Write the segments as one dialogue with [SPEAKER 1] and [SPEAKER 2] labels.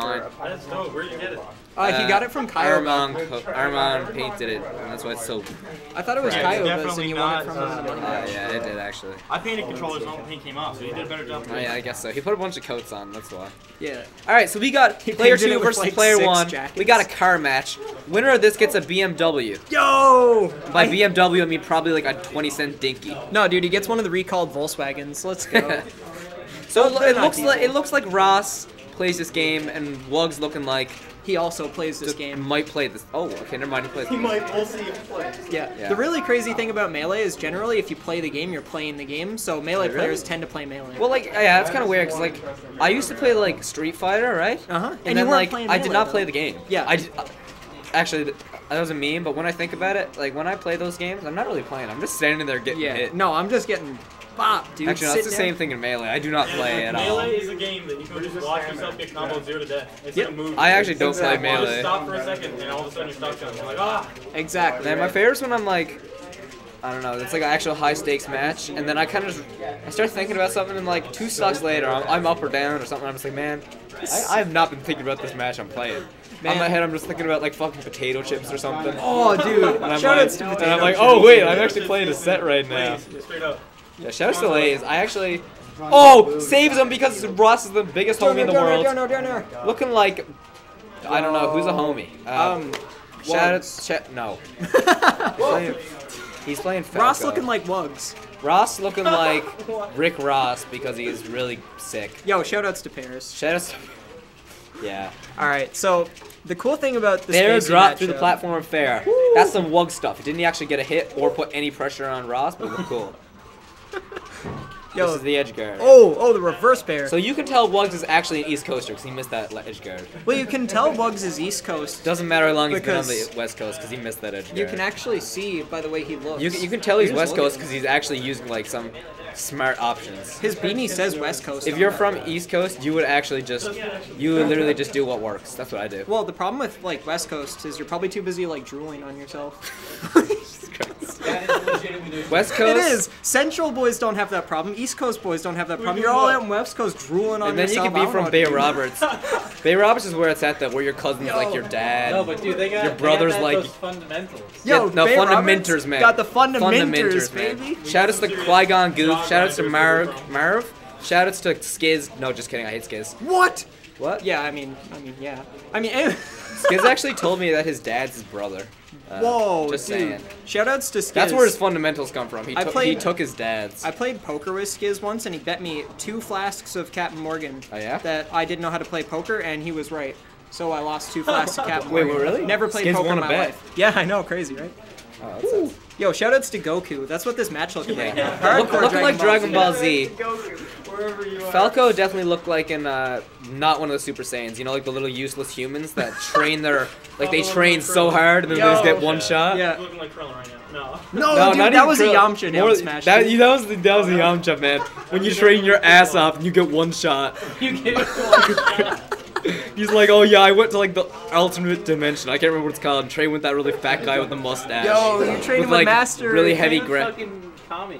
[SPEAKER 1] That's dope. Where'd you get it?
[SPEAKER 2] He got it from Kyle.
[SPEAKER 3] Armand painted it, and that's why it's so.
[SPEAKER 2] I thought it was Kyle, and you won it from
[SPEAKER 3] yeah, it did actually.
[SPEAKER 1] I painted controllers, and all the paint came off, so you did a better job.
[SPEAKER 3] Oh yeah, I guess so. He put a bunch of coats on, that's why.
[SPEAKER 2] Yeah.
[SPEAKER 3] All right, so we got player 2 versus
[SPEAKER 2] like
[SPEAKER 3] player 1.
[SPEAKER 2] jackets.
[SPEAKER 3] We got a car match. Winner of this gets a BMW.
[SPEAKER 2] Yo!
[SPEAKER 3] By BMW, I mean probably like a 20-cent dinky.
[SPEAKER 2] No, dude, he gets one of the recalled Volkswagens. Let's go.
[SPEAKER 3] So it looks like Ross plays this game, and Wugz looking like
[SPEAKER 2] he also plays this game.
[SPEAKER 3] Might play this. Oh, okay, never mind. He plays.
[SPEAKER 1] He might. We'll see if he plays.
[SPEAKER 2] Yeah. The really crazy thing about Melee is generally if you play the game, you're playing the game. So Melee players tend to play Melee.
[SPEAKER 3] Well, like, yeah, that's kind of weird because like I used to play like Street Fighter, right? And then like I did not play the game.
[SPEAKER 2] Yeah.
[SPEAKER 3] Actually, that was a meme. But when I think about it, like when I play those games, I'm not really playing. I'm just standing there getting hit.
[SPEAKER 2] No, I'm just getting. Bop, dude.
[SPEAKER 3] Actually, that's the same thing in Melee. I do not play at all.
[SPEAKER 1] Melee is a game that you can just watch yourself get comboed 0 to death. It's like a movie.
[SPEAKER 3] I actually don't play Melee.
[SPEAKER 1] Just stop for a second, and all of a sudden you're stuck on. You're like, ah.
[SPEAKER 2] Exactly.
[SPEAKER 3] Man, my favorite's when I'm like, I don't know, it's like an actual high stakes match, and then I kind of I start thinking about something, and like 2 stocks later, I'm up or down or something. I'm just like, man, I have not been thinking about this match I'm playing. On my head, I'm just thinking about like fucking potato chips or something.
[SPEAKER 2] Oh, dude.
[SPEAKER 3] And I'm like, oh wait, I'm actually playing a set right now.
[SPEAKER 1] Straight up.
[SPEAKER 3] Yeah, shout out to Lays. I actually. Oh, saves him because Ross is the biggest homie in the world. Looking like, I don't know who's a homie. Shout out, no. He's playing Falco.
[SPEAKER 2] Ross looking like Wugz.
[SPEAKER 3] Ross looking like Rick Ross because he's really sick.
[SPEAKER 2] Yo, shoutouts to Paris.
[SPEAKER 3] Shoutouts to. Yeah.
[SPEAKER 2] All right, so the cool thing about the
[SPEAKER 3] Fair drop through the platform of Fair. That's some Wugz stuff. He didn't actually get a hit or put any pressure on Ross, but it looked cool.
[SPEAKER 2] Yo,
[SPEAKER 3] this is the edge guard.
[SPEAKER 2] Oh, the reverse bear.
[SPEAKER 3] So you can tell Wugz is actually an East Coaster because he missed that edge guard.
[SPEAKER 2] Well, you can tell Wugz is East Coast.
[SPEAKER 3] Doesn't matter how long he's been on the West Coast because he missed that edge guard.
[SPEAKER 2] You can actually see by the way he looks.
[SPEAKER 3] You can tell he's West Coast because he's actually using like some smart options.
[SPEAKER 2] His beanie says West Coast.
[SPEAKER 3] If you're from East Coast, you would actually you would literally just do what works. That's what I do.
[SPEAKER 2] Well, the problem with like West Coast is you're probably too busy like drooling on yourself.
[SPEAKER 3] West Coast.
[SPEAKER 2] It is. Central boys don't have that problem. East Coast boys don't have that problem. You're all out in West Coast drooling on yourself.
[SPEAKER 3] And then you can be from Bay Roberts. Bay Roberts is where it's at, though, where your cousin's like your dad.
[SPEAKER 1] No, but dude,
[SPEAKER 3] your brother's like
[SPEAKER 1] those fundamentals.
[SPEAKER 2] Yo,
[SPEAKER 3] no,
[SPEAKER 2] Bay
[SPEAKER 3] fundamenters, man.
[SPEAKER 2] Got the fundamenters, baby.
[SPEAKER 3] Shoutouts to Qui-Gon Goof. Shoutouts to Marv. Shoutouts to Skiz. No, just kidding. I hate Skiz.
[SPEAKER 2] What?
[SPEAKER 3] What?
[SPEAKER 2] Yeah, I mean, yeah.
[SPEAKER 3] Skiz actually told me that his dad's his brother.
[SPEAKER 2] Whoa,
[SPEAKER 3] just
[SPEAKER 2] dude.
[SPEAKER 3] saying.
[SPEAKER 2] Shoutouts to Skiz.
[SPEAKER 3] That's where his fundamentals come from. He took his dad's.
[SPEAKER 2] I played poker with Skiz once, and he bet me 2 flasks of Captain Morgan.
[SPEAKER 3] Oh, yeah?
[SPEAKER 2] That I didn't know how to play poker, and he was right. So I lost 2 flasks of Captain Morgan.
[SPEAKER 3] Wait, really?
[SPEAKER 2] Never played
[SPEAKER 3] Skiz
[SPEAKER 2] poker
[SPEAKER 3] won
[SPEAKER 2] in
[SPEAKER 3] a
[SPEAKER 2] my
[SPEAKER 3] bet.
[SPEAKER 2] life. Yeah, I know, crazy, right?
[SPEAKER 3] Oh,
[SPEAKER 2] Yo, shoutouts to Goku. That's what this match looking like now.
[SPEAKER 3] Looking like Dragon Ball Z.
[SPEAKER 1] Wherever you are.
[SPEAKER 3] Falco definitely looked like not one of the Super Saiyans. You know, like the little useless humans that train they train so hard and then they just get one shot.
[SPEAKER 2] Yeah.
[SPEAKER 1] Looking like Krillin right now.
[SPEAKER 2] No, dude, that was a Yamcha down smash.
[SPEAKER 3] That was the Yamcha, man. When you train your ass off and you get one shot.
[SPEAKER 1] You get one shot.
[SPEAKER 3] He's like, oh yeah, I went to like the alternate dimension. I can't remember what it's called. And trained with that really fat guy with the mustache.
[SPEAKER 2] Yo, you trained with
[SPEAKER 3] like,
[SPEAKER 2] Master.
[SPEAKER 3] Really heavy grip.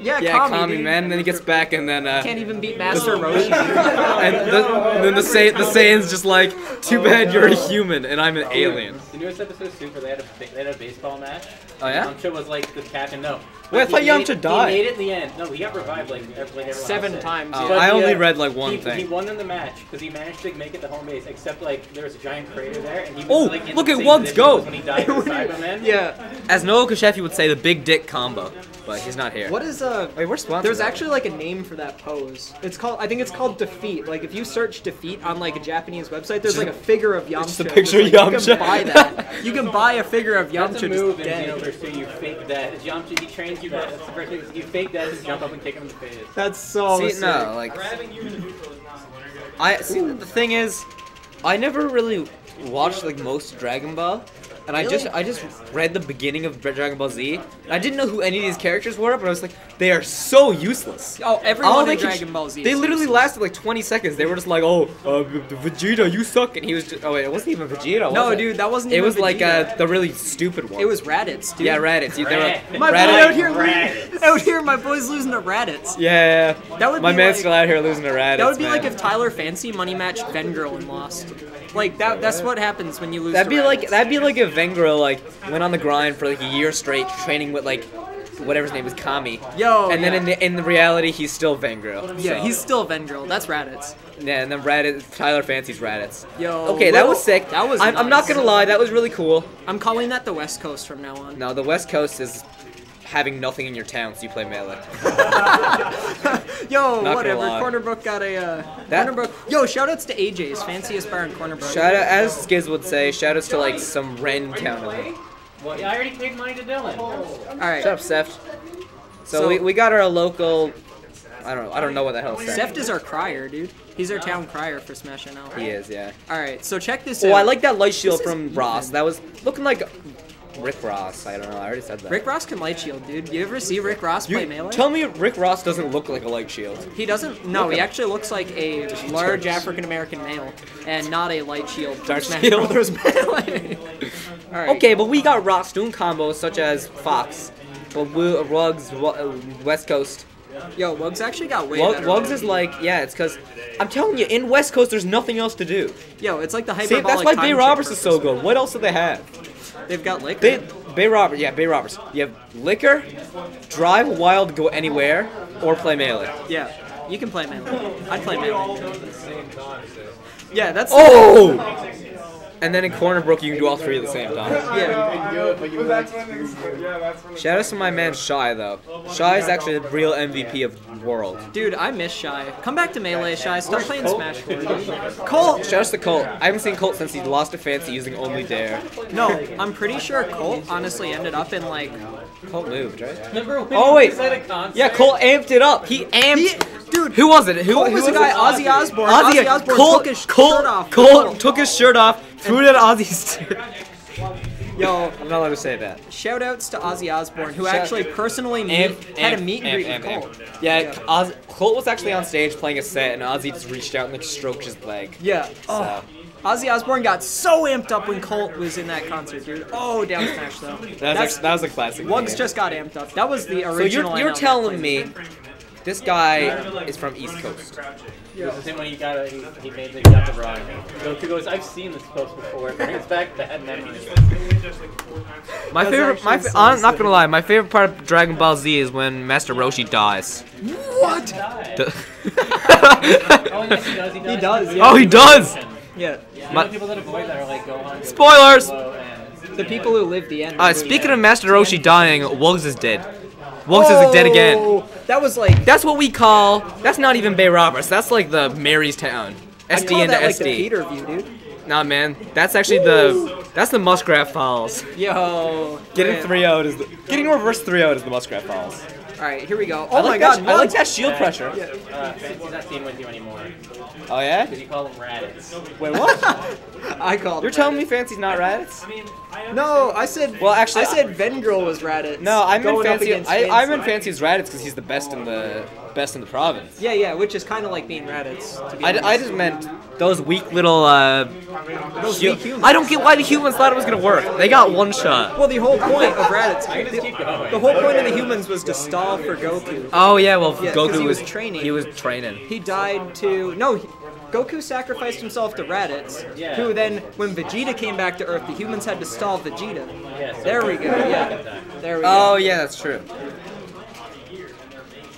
[SPEAKER 2] Yeah,
[SPEAKER 3] Kami, man. And then he gets back, and then
[SPEAKER 2] can't even beat Master Roshi.
[SPEAKER 3] and then the Saiyan's just like, too bad you're a human and I'm an alien.
[SPEAKER 4] The newest episode of Super, they had a baseball match.
[SPEAKER 3] Oh yeah?
[SPEAKER 4] Yamcha was like the captain. No.
[SPEAKER 3] Wait, I thought Yamcha died.
[SPEAKER 4] He made it in the end. No, he got revived like everyone
[SPEAKER 2] 7 times.
[SPEAKER 3] Oh, I only read like one thing.
[SPEAKER 4] He won in the match because he managed to make it to home base, except like there was a giant crater there, and he was like in
[SPEAKER 3] look
[SPEAKER 4] the
[SPEAKER 3] at
[SPEAKER 4] same
[SPEAKER 3] Wugz
[SPEAKER 4] position
[SPEAKER 3] go!
[SPEAKER 4] as when he died in Cyberman.
[SPEAKER 2] Yeah.
[SPEAKER 3] As Noah Kashefi would say, the big dick combo. But he's not here.
[SPEAKER 2] What is
[SPEAKER 3] Wait, we're sponsored.
[SPEAKER 2] There's actually like a name for that pose. I think it's called Defeat. Like if you search Defeat on like a Japanese website, there's like a figure of Yamcha.
[SPEAKER 3] Just a picture of Yamcha.
[SPEAKER 2] You can buy that. You can buy a figure of Yamcha.
[SPEAKER 4] That's a move
[SPEAKER 2] just dead.
[SPEAKER 4] in Xenoverse 2, you fake that. Yamcha, he trains you that. That's the first thing. You fake that and jump up and kick him in the face.
[SPEAKER 2] That's so sick.
[SPEAKER 3] No, like
[SPEAKER 1] Grabbing you in the neutral is not
[SPEAKER 3] I see. The thing is, I never really watched like most Dragon Ball. and I just read the beginning of Dragon Ball Z. And I didn't know who any of these characters were, but I was like, they are so useless.
[SPEAKER 2] Oh, everyone in Dragon Ball Z.
[SPEAKER 3] They literally lasted like 20 seconds. They were just like, oh, Vegeta, you suck, and he was just, oh wait, it wasn't even Vegeta.
[SPEAKER 2] No,
[SPEAKER 3] was it?
[SPEAKER 2] dude, that wasn't.
[SPEAKER 3] It
[SPEAKER 2] even
[SPEAKER 3] was
[SPEAKER 2] Vegeta.
[SPEAKER 3] like the really stupid one.
[SPEAKER 2] It was Raditz, dude.
[SPEAKER 3] Yeah, Raditz.
[SPEAKER 2] My boy out here, my boy's losing to Raditz.
[SPEAKER 3] Yeah,
[SPEAKER 2] That would
[SPEAKER 3] my
[SPEAKER 2] be
[SPEAKER 3] man's
[SPEAKER 2] like-
[SPEAKER 3] still out here losing to Raditz.
[SPEAKER 2] That would be
[SPEAKER 3] man.
[SPEAKER 2] like if Tyler Fancy money matched Vengirl and lost. Like that's what happens when you lose.
[SPEAKER 3] That'd
[SPEAKER 2] to
[SPEAKER 3] be
[SPEAKER 2] Raditz.
[SPEAKER 3] like if Vengro like went on the grind for like a year straight training with like whatever his name is, Kami.
[SPEAKER 2] Yo,
[SPEAKER 3] and
[SPEAKER 2] yeah.
[SPEAKER 3] then in the reality he's still Vengro.
[SPEAKER 2] Yeah,
[SPEAKER 3] so.
[SPEAKER 2] he's still Vengirl. That's Raditz.
[SPEAKER 3] Yeah, and then Raditz, Tyler Fancy's Raditz.
[SPEAKER 2] Yo.
[SPEAKER 3] Okay, that was sick.
[SPEAKER 2] That was.
[SPEAKER 3] I'm not gonna lie, that was really cool.
[SPEAKER 2] I'm calling that the West Coast from now on.
[SPEAKER 3] No, the West Coast is having nothing in your town, so you play melee.
[SPEAKER 2] Yo,
[SPEAKER 3] Not
[SPEAKER 2] whatever.
[SPEAKER 3] gonna lie.
[SPEAKER 2] Cornerbrook got a. Cornerbrook. Yo, shoutouts to AJ's Fanciest Bar in Cornerbrook.
[SPEAKER 3] Shout out, as Skiz would say, shoutouts to like some Ren town.
[SPEAKER 4] Well, I already paid money to Dylan.
[SPEAKER 2] All right.
[SPEAKER 3] Shut up, Seth. So we got our local. I don't know what the hell Seth.
[SPEAKER 2] Seft is our crier, dude. He's our town crier for Smash NL.
[SPEAKER 3] He is, yeah.
[SPEAKER 2] All right, so check this
[SPEAKER 3] Oh,
[SPEAKER 2] out.
[SPEAKER 3] I like that light shield
[SPEAKER 2] This is
[SPEAKER 3] from
[SPEAKER 2] even.
[SPEAKER 3] Ross. That was looking like Rick Ross. I don't know. I already said that.
[SPEAKER 2] Rick Ross can light shield, dude. You ever see Rick Ross play melee?
[SPEAKER 3] Tell me Rick Ross doesn't look like a light shield.
[SPEAKER 2] He doesn't. No, he actually looks like a large African American male, and not a light shield. from
[SPEAKER 3] Dark
[SPEAKER 2] Smash
[SPEAKER 3] shield.
[SPEAKER 2] Brothers melee. All right.
[SPEAKER 3] Okay, but we got Ross doing combos such as Fox, but Wugz, West Coast.
[SPEAKER 2] Yo, Wugz actually got way better.
[SPEAKER 3] Wugz is like, yeah, it's because I'm telling you, in West Coast there's nothing else to do.
[SPEAKER 2] Yo, it's like the
[SPEAKER 3] See,
[SPEAKER 2] hyperbolic.
[SPEAKER 3] that's why
[SPEAKER 2] time
[SPEAKER 3] Bay
[SPEAKER 2] chip
[SPEAKER 3] Roberts
[SPEAKER 2] for
[SPEAKER 3] is so
[SPEAKER 2] Christmas.
[SPEAKER 3] good. What else do they have?
[SPEAKER 2] They've got liquor.
[SPEAKER 3] Bay Roberts. You have liquor, drive wild, go anywhere, or play melee.
[SPEAKER 2] Yeah, you can play melee. I'd play melee. Yeah, that's.
[SPEAKER 3] Oh! And then in Cornerbrook, you can do all three at the same time.
[SPEAKER 2] Yeah.
[SPEAKER 3] Shout out to my man Shy, though. Shy is actually the real MVP of the world.
[SPEAKER 2] Dude, I miss Shy. Come back to melee, Shy. Stop playing Smash 4. Colt.
[SPEAKER 3] Shout out to Colt. I haven't seen Colt since he lost to Fancy using Only Dare.
[SPEAKER 2] No, I'm pretty sure Colt honestly ended up in like.
[SPEAKER 3] Colt moved, right?
[SPEAKER 4] Remember when
[SPEAKER 3] Oh,
[SPEAKER 4] we
[SPEAKER 3] wait.
[SPEAKER 4] said a concert?
[SPEAKER 3] Yeah, Colt amped it up. He amped.
[SPEAKER 2] Dude,
[SPEAKER 3] Who was it? Who
[SPEAKER 2] Colt was the
[SPEAKER 3] it?
[SPEAKER 2] guy, Ozzy Osbourne.
[SPEAKER 3] Ozzy
[SPEAKER 2] Osbourne
[SPEAKER 3] Colt,
[SPEAKER 2] took his
[SPEAKER 3] Colt,
[SPEAKER 2] shirt off.
[SPEAKER 3] Colt took his shirt off, threw it at Ozzy's.
[SPEAKER 2] Yo,
[SPEAKER 3] I'm not allowed to say that.
[SPEAKER 2] shout outs to Ozzy Osbourne, who
[SPEAKER 3] Shout-
[SPEAKER 2] actually personally had a meet and greet with Colt.
[SPEAKER 3] Yeah, Colt was actually on stage playing a set, and Ozzy just reached out and like stroked his leg.
[SPEAKER 2] Yeah. Oh. Ozzy Osbourne got so amped up when Colt was in that concert, dude. Oh, down smash though.
[SPEAKER 3] That was a classic.
[SPEAKER 2] Wugz just got amped up. That was the
[SPEAKER 3] So
[SPEAKER 2] original.
[SPEAKER 3] you're
[SPEAKER 2] NL
[SPEAKER 3] telling
[SPEAKER 2] that
[SPEAKER 3] me this guy is from East Coast?
[SPEAKER 4] This is him when he got he made the got the run. Goku goes, I've seen this post before. It brings back bad memories.
[SPEAKER 3] My favorite,
[SPEAKER 2] actually so
[SPEAKER 3] I'm not
[SPEAKER 2] sick.
[SPEAKER 3] gonna lie, my favorite part of Dragon Ball Z is when Master Roshi dies.
[SPEAKER 2] What?
[SPEAKER 4] Oh, yes, he does. He does.
[SPEAKER 2] He does, yeah.
[SPEAKER 3] Oh, he does!
[SPEAKER 2] Yeah.
[SPEAKER 4] Yeah, people that avoid that are like go on.
[SPEAKER 3] Spoilers!
[SPEAKER 2] The people who live the end.
[SPEAKER 3] Speaking of Master Roshi dying, Wugz is dead. Wugz is dead again.
[SPEAKER 2] Oh, that was like.
[SPEAKER 3] That's what we call. That's not even Bay Roberts. That's like the Mary's Town.
[SPEAKER 2] I
[SPEAKER 3] SD
[SPEAKER 2] call
[SPEAKER 3] into
[SPEAKER 2] that like the
[SPEAKER 3] SD.
[SPEAKER 2] Peter view, dude.
[SPEAKER 3] Nah, man. That's actually that's the Muskrat Falls.
[SPEAKER 2] Yo.
[SPEAKER 3] Getting
[SPEAKER 2] man.
[SPEAKER 3] 3-0'd is getting reverse 3-0'd is the Muskrat Falls.
[SPEAKER 2] All right, here we go.
[SPEAKER 3] I
[SPEAKER 2] Oh my
[SPEAKER 3] like
[SPEAKER 2] God,
[SPEAKER 3] that, I like
[SPEAKER 2] Wugz.
[SPEAKER 3] that shield pressure.
[SPEAKER 4] Fancy's not team with you anymore.
[SPEAKER 3] Oh yeah?
[SPEAKER 4] Because you call them Raditz.
[SPEAKER 3] Wait, what?
[SPEAKER 2] I called.
[SPEAKER 3] You're telling me Fancy's not Raditz?
[SPEAKER 2] No, I said.
[SPEAKER 3] Well, actually,
[SPEAKER 2] I said Vengirl was Raditz.
[SPEAKER 3] No, I meant
[SPEAKER 2] going up
[SPEAKER 3] Fancy.
[SPEAKER 2] against
[SPEAKER 3] I meant Fancy's Raditz because he's the best in the province.
[SPEAKER 2] Yeah, which is kind of like being Raditz. To be
[SPEAKER 3] I
[SPEAKER 2] honest.
[SPEAKER 3] just meant those weak little.
[SPEAKER 2] Those weak humans.
[SPEAKER 3] I don't get why the humans thought it was gonna work. They got one shot.
[SPEAKER 2] Well, the whole point of Raditz.
[SPEAKER 4] I can just keep going.
[SPEAKER 2] The whole point of the humans was to stall for Goku.
[SPEAKER 3] Oh yeah, well
[SPEAKER 2] Yeah, 'cause
[SPEAKER 3] Goku
[SPEAKER 2] he was training.
[SPEAKER 3] He was training.
[SPEAKER 2] He died to Goku sacrificed himself to Raditz,
[SPEAKER 4] Yeah.
[SPEAKER 2] who then, when Vegeta came back to Earth, the humans had to stall Vegeta.
[SPEAKER 4] Yes.
[SPEAKER 2] There we go. Yeah. There we go.
[SPEAKER 3] Oh yeah, that's true.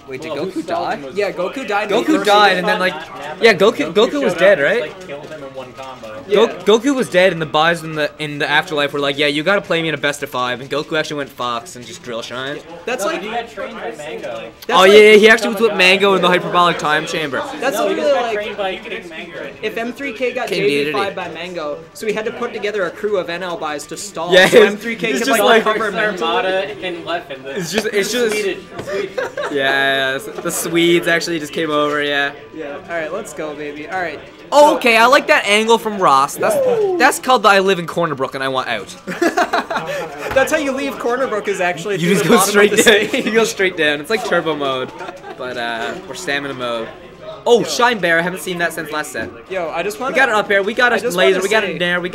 [SPEAKER 3] Wait, did
[SPEAKER 4] Well, who
[SPEAKER 3] Goku
[SPEAKER 4] stalled
[SPEAKER 3] die?
[SPEAKER 4] him was-
[SPEAKER 2] Yeah, Goku died. in the
[SPEAKER 3] Goku
[SPEAKER 2] first
[SPEAKER 3] died,
[SPEAKER 2] season.
[SPEAKER 3] and then like,
[SPEAKER 4] Nappa-
[SPEAKER 3] yeah, Goku was
[SPEAKER 4] showed
[SPEAKER 3] dead,
[SPEAKER 4] up,
[SPEAKER 3] right?
[SPEAKER 4] Like killed him in one combo.
[SPEAKER 2] Yeah.
[SPEAKER 3] Goku was dead, and the boys in the afterlife were like, yeah, you gotta play me in a best of 5, and Goku actually went Fox and just drill shine.
[SPEAKER 2] That's
[SPEAKER 4] No,
[SPEAKER 2] like.
[SPEAKER 4] he got trained by Mango.
[SPEAKER 2] That's
[SPEAKER 3] Oh
[SPEAKER 2] like,
[SPEAKER 3] yeah, he actually was with Mango in the hyperbolic time chamber.
[SPEAKER 2] That's
[SPEAKER 4] No, he
[SPEAKER 2] literally
[SPEAKER 4] just got
[SPEAKER 2] like.
[SPEAKER 4] trained by King Mango.
[SPEAKER 2] If M3K got
[SPEAKER 3] King
[SPEAKER 2] JV5
[SPEAKER 3] Dedede.
[SPEAKER 2] by Mango, so we had to put together a crew of NL buys to stall.
[SPEAKER 3] Yeah,
[SPEAKER 2] so
[SPEAKER 3] it's-
[SPEAKER 2] M3K
[SPEAKER 3] it's
[SPEAKER 2] could
[SPEAKER 3] just
[SPEAKER 2] like
[SPEAKER 3] like-
[SPEAKER 2] cover mentally.
[SPEAKER 4] Armada and left in the
[SPEAKER 3] It's just
[SPEAKER 4] Swedish.
[SPEAKER 3] yeah, the Swedes actually just came over, yeah.
[SPEAKER 2] Yeah. All right, let's go, baby. All right.
[SPEAKER 3] Oh, okay, I like that angle from Ross. That's called the I live in Cornerbrook and I want out.
[SPEAKER 2] That's how you leave Cornerbrook. Is actually
[SPEAKER 3] You
[SPEAKER 2] through
[SPEAKER 3] just
[SPEAKER 2] the
[SPEAKER 3] go
[SPEAKER 2] bottom
[SPEAKER 3] straight
[SPEAKER 2] of the
[SPEAKER 3] down.
[SPEAKER 2] stage.
[SPEAKER 3] You go straight down. It's like turbo mode, but we're stamina mode. Oh, Shine Bear! I haven't seen that since last set.
[SPEAKER 2] Yo, I just want.
[SPEAKER 3] We got an up air. We got a
[SPEAKER 2] just
[SPEAKER 3] laser.
[SPEAKER 2] wanna
[SPEAKER 3] We got a
[SPEAKER 2] say-
[SPEAKER 3] nair. We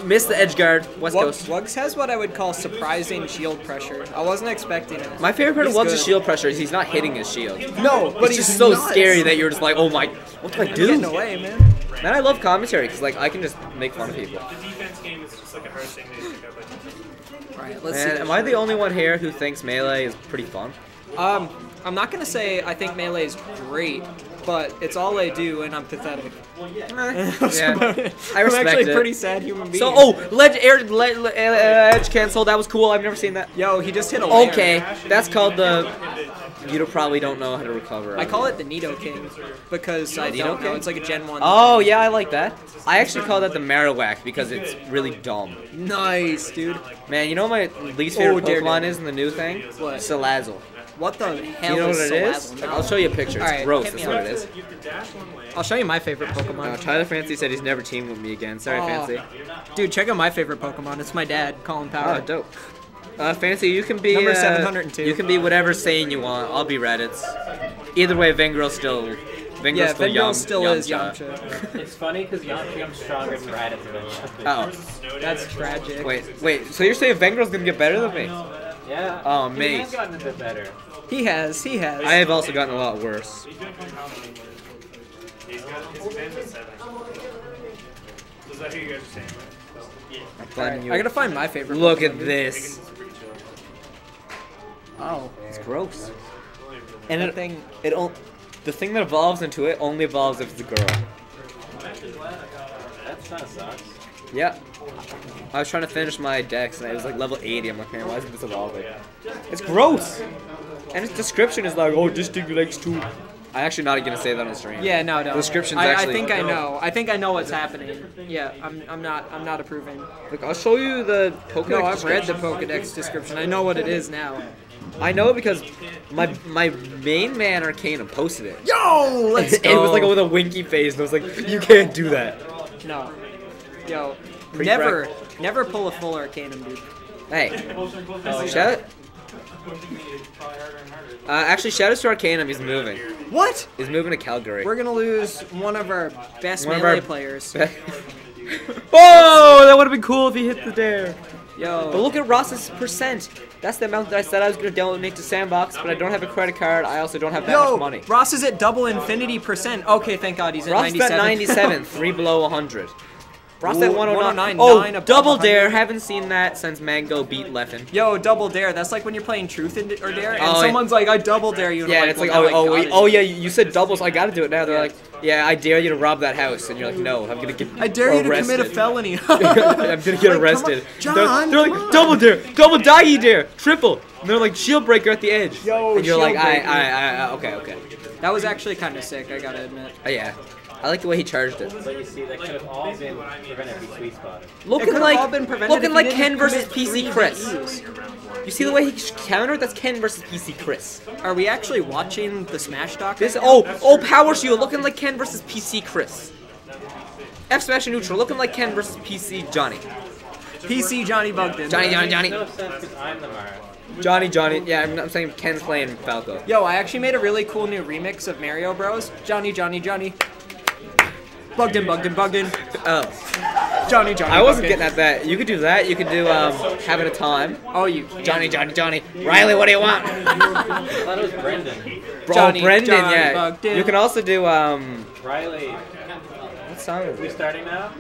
[SPEAKER 3] missed the edge guard. West Coast.
[SPEAKER 2] Wugz has what I would call surprising shield pressure. I wasn't expecting it.
[SPEAKER 3] My favorite part of
[SPEAKER 2] He's
[SPEAKER 3] Wugz'
[SPEAKER 2] good.
[SPEAKER 3] shield pressure is he's not hitting his shield.
[SPEAKER 2] No, but
[SPEAKER 3] It's
[SPEAKER 2] he's
[SPEAKER 3] just so
[SPEAKER 2] nuts.
[SPEAKER 3] scary that you're just like, oh my, what do I do?
[SPEAKER 2] Getting away, man.
[SPEAKER 3] Man, I love commentary because like I can just make fun of people.
[SPEAKER 1] The defense game is just like a hard thing to pick up.
[SPEAKER 2] Right, let's
[SPEAKER 3] Man,
[SPEAKER 2] see.
[SPEAKER 3] am I the only one here who thinks Melee is pretty fun?
[SPEAKER 2] I'm not gonna say I think Melee is great, but it's all I do, and I'm pathetic.
[SPEAKER 3] Yeah,
[SPEAKER 2] I'm
[SPEAKER 3] I respect
[SPEAKER 2] actually
[SPEAKER 3] it.
[SPEAKER 2] a pretty sad human being.
[SPEAKER 3] So, oh, edge cancel. That was cool. I've never seen that.
[SPEAKER 2] Yo, he just hit a layer.
[SPEAKER 3] Okay, that's called the. You probably don't know how to recover.
[SPEAKER 2] I call it the Nido King because I don't know. It's like a Gen 1.
[SPEAKER 3] Oh yeah, I like that. I actually call that the Marowak because it's really dumb.
[SPEAKER 2] Nice, dude.
[SPEAKER 3] Man, you know what my least favorite
[SPEAKER 2] Oh,
[SPEAKER 3] Pokemon
[SPEAKER 2] dare.
[SPEAKER 3] is in the new thing?
[SPEAKER 2] What?
[SPEAKER 3] Salazzle.
[SPEAKER 2] What the hell
[SPEAKER 3] You know
[SPEAKER 2] is
[SPEAKER 3] what it is?
[SPEAKER 2] Salazzle?
[SPEAKER 3] I'll show you a picture. It's
[SPEAKER 2] Alright,
[SPEAKER 3] gross.
[SPEAKER 2] hit me
[SPEAKER 3] That's what
[SPEAKER 2] up.
[SPEAKER 3] it is.
[SPEAKER 2] I'll show you my favorite Pokemon.
[SPEAKER 3] Tyler Fancy said he's never teamed with me again. Sorry,
[SPEAKER 2] Aw.
[SPEAKER 3] Fancy.
[SPEAKER 2] Dude, check out my favorite Pokemon. It's my dad, Colin
[SPEAKER 3] Oh,
[SPEAKER 2] Power.
[SPEAKER 3] dope. Fancy, you can be
[SPEAKER 2] Number 702.
[SPEAKER 3] You can be whatever Saiyan you want. I'll be Reddit's. Either way, Vengrel's still. Vengrel's
[SPEAKER 2] Yeah,
[SPEAKER 3] still
[SPEAKER 2] Vengal still is
[SPEAKER 3] Yamcha.
[SPEAKER 2] Yamcha.
[SPEAKER 4] It's funny because Yamcha's stronger than Raditz eventually.
[SPEAKER 3] Oh,
[SPEAKER 2] That's tragic.
[SPEAKER 3] wait. So you're saying Vengrel's gonna get better than me?
[SPEAKER 4] Yeah.
[SPEAKER 3] Oh,
[SPEAKER 4] He
[SPEAKER 3] mate.
[SPEAKER 4] has gotten a bit better.
[SPEAKER 2] He has.
[SPEAKER 3] I have also gotten a lot worse.
[SPEAKER 1] He's got his advantage at 7. Is that who you guys are saying?
[SPEAKER 2] Alright, I gotta find my favorite.
[SPEAKER 3] Look
[SPEAKER 2] Pokemon,
[SPEAKER 3] at
[SPEAKER 2] dude.
[SPEAKER 3] this.
[SPEAKER 2] Oh,
[SPEAKER 3] It's gross. And
[SPEAKER 2] that
[SPEAKER 3] it,
[SPEAKER 2] thing.
[SPEAKER 3] the thing that evolves into it only evolves if it's a girl.
[SPEAKER 4] That kind of sucks.
[SPEAKER 3] Yeah. I was trying to finish my dex and it was like level 80. I'm like, man, why isn't this evolving? It's gross. And its description is like, oh, this thing likes to. I'm actually not gonna say that on stream.
[SPEAKER 2] Yeah, no.
[SPEAKER 3] The description's
[SPEAKER 2] I
[SPEAKER 3] actually.
[SPEAKER 2] think I know. I think I know what's happening. Yeah, I'm not approving.
[SPEAKER 3] Look, I'll show you the Pokedex.
[SPEAKER 2] No, I've read the
[SPEAKER 3] description.
[SPEAKER 2] Pokedex description. I know what it is now.
[SPEAKER 3] I know because my main man Arcanum posted it.
[SPEAKER 2] Yo, let's
[SPEAKER 3] It
[SPEAKER 2] go.
[SPEAKER 3] was like with a winky face, and I was like, you can't do that.
[SPEAKER 2] No. Yo,
[SPEAKER 3] Pretty
[SPEAKER 2] never pull a full Arcanum, dude.
[SPEAKER 3] Hey,
[SPEAKER 4] Oh,
[SPEAKER 3] shout. Actually, shout out to Arcanum. He's moving.
[SPEAKER 2] What?
[SPEAKER 3] He's moving to Calgary.
[SPEAKER 2] We're gonna lose one of our best
[SPEAKER 3] One of
[SPEAKER 2] melee
[SPEAKER 3] our-
[SPEAKER 2] players.
[SPEAKER 3] Whoa! That would have been cool if he hit the dare. But
[SPEAKER 2] Yo,
[SPEAKER 3] look at Ross's percent. That's the amount that I said I was gonna donate to Sandbox, but I don't have a credit card. I also don't have that much money.
[SPEAKER 2] Ross is at double infinity %. Okay, thank God he's at
[SPEAKER 3] Ross
[SPEAKER 2] 97.
[SPEAKER 3] at 97, 3 below 100. Ross at
[SPEAKER 2] Ooh,
[SPEAKER 3] 109.
[SPEAKER 2] 109,
[SPEAKER 3] Oh,
[SPEAKER 2] 9 above
[SPEAKER 3] double
[SPEAKER 2] 100.
[SPEAKER 3] dare. Haven't seen that since Mango beat Leffen.
[SPEAKER 2] Yo, double dare. That's like when you're playing truth or dare, and
[SPEAKER 3] Oh,
[SPEAKER 2] someone's like, "I double dare you." And
[SPEAKER 3] Yeah,
[SPEAKER 2] I'm
[SPEAKER 3] it's like,
[SPEAKER 2] well, now I got it.
[SPEAKER 3] oh yeah, you said doubles. I gotta do it now. They're
[SPEAKER 2] Yeah.
[SPEAKER 3] like, yeah, I dare you to rob that house, and you're like, no, I'm gonna get
[SPEAKER 2] I dare you to
[SPEAKER 3] arrested.
[SPEAKER 2] commit a felony.
[SPEAKER 3] I'm gonna get
[SPEAKER 2] Like, come on,
[SPEAKER 3] arrested.
[SPEAKER 2] John,
[SPEAKER 3] They're
[SPEAKER 2] come
[SPEAKER 3] like,
[SPEAKER 2] on.
[SPEAKER 3] double dare, double die dare, triple. And they're like, shield breaker at the edge.
[SPEAKER 2] Yo,
[SPEAKER 3] and you're like,
[SPEAKER 2] shield breaker.
[SPEAKER 3] okay.
[SPEAKER 2] That was actually kind of sick. I gotta admit.
[SPEAKER 3] Oh, yeah, I like the way he charged it.
[SPEAKER 4] But you see, that could have all been prevented if he sweet spotted.
[SPEAKER 3] Looking
[SPEAKER 2] could've
[SPEAKER 3] like,
[SPEAKER 2] all been prevented
[SPEAKER 3] looking
[SPEAKER 2] if he
[SPEAKER 3] like
[SPEAKER 2] didn't
[SPEAKER 3] Ken versus
[SPEAKER 2] commit
[SPEAKER 3] PC
[SPEAKER 2] 3
[SPEAKER 3] Chris.
[SPEAKER 2] DEs.
[SPEAKER 3] You see the way he countered? That's Ken versus PC Chris.
[SPEAKER 2] Are we actually watching the Smash Doc?
[SPEAKER 3] This,
[SPEAKER 2] right now?
[SPEAKER 3] oh, Power Shield, looking like Ken versus PC Chris. F Smash and Neutral, looking like Ken versus PC Johnny.
[SPEAKER 2] PC Johnny Bugden.
[SPEAKER 3] Johnny.
[SPEAKER 4] Makes no sense because I'm the Marth.
[SPEAKER 3] Johnny. Yeah, I'm saying Ken's playing Falco.
[SPEAKER 2] Yo, I actually made a really cool new remix of Mario Bros. Johnny. Bugden.
[SPEAKER 3] Oh,
[SPEAKER 2] Johnny.
[SPEAKER 3] I wasn't
[SPEAKER 2] Bugden.
[SPEAKER 3] getting at that. You could do that. You could do having a time.
[SPEAKER 2] Oh, you can.
[SPEAKER 3] Johnny. Riley, what do you want?
[SPEAKER 4] I thought it was Brendan.
[SPEAKER 2] Johnny,
[SPEAKER 3] Brendan.
[SPEAKER 2] Johnny
[SPEAKER 3] Yeah.
[SPEAKER 2] Bugden.
[SPEAKER 3] You can also do
[SPEAKER 4] Riley.
[SPEAKER 3] what song is
[SPEAKER 4] We
[SPEAKER 3] it?
[SPEAKER 4] starting now?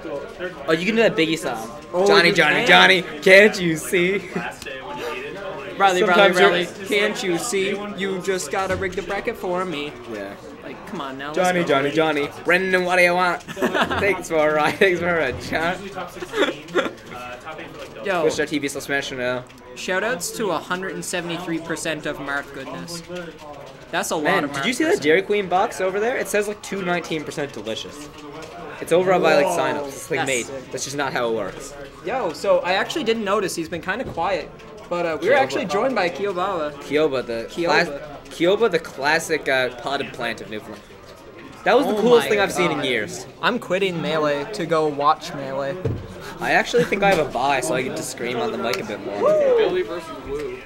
[SPEAKER 4] Cool.
[SPEAKER 3] Oh, you can do that Biggie song.
[SPEAKER 2] Oh,
[SPEAKER 3] Johnny.
[SPEAKER 2] you can.
[SPEAKER 3] Can't you see?
[SPEAKER 1] Last day when you needed it.
[SPEAKER 2] Riley,
[SPEAKER 3] Sometimes
[SPEAKER 2] Riley.
[SPEAKER 3] you're-
[SPEAKER 2] Can't you see? You just gotta rig the bracket for me.
[SPEAKER 3] Yeah.
[SPEAKER 2] Like, come on now.
[SPEAKER 3] Johnny. Brendan, what do you want? Thanks for a ride. Thanks for a chat.
[SPEAKER 1] Usually top 16, top 8 for like double.
[SPEAKER 2] Yo,
[SPEAKER 3] Twitch.tv/Smash now.
[SPEAKER 2] shoutouts to 173% of Marth goodness. That's a lot
[SPEAKER 3] Man,
[SPEAKER 2] of Marth
[SPEAKER 3] did you see that
[SPEAKER 2] goodness.
[SPEAKER 3] Dairy Queen box over there? It says like 219% delicious. It's over by like signups. It's like
[SPEAKER 2] That's
[SPEAKER 3] made.
[SPEAKER 2] sick.
[SPEAKER 3] That's just not how it works.
[SPEAKER 2] Yo, so I actually didn't notice. He's been kind of quiet. But we were
[SPEAKER 3] Kyoba.
[SPEAKER 2] actually joined by Kyobawa.
[SPEAKER 3] Kyoba, the classic potted plant of Newfoundland. That was the
[SPEAKER 2] Oh
[SPEAKER 3] coolest
[SPEAKER 2] my
[SPEAKER 3] thing I've seen in
[SPEAKER 2] God.
[SPEAKER 3] years.
[SPEAKER 2] I'm quitting Melee to go watch Melee.
[SPEAKER 3] I actually think I have a bye, so I get to scream on the mic a bit more.
[SPEAKER 5] Billy versus Wu.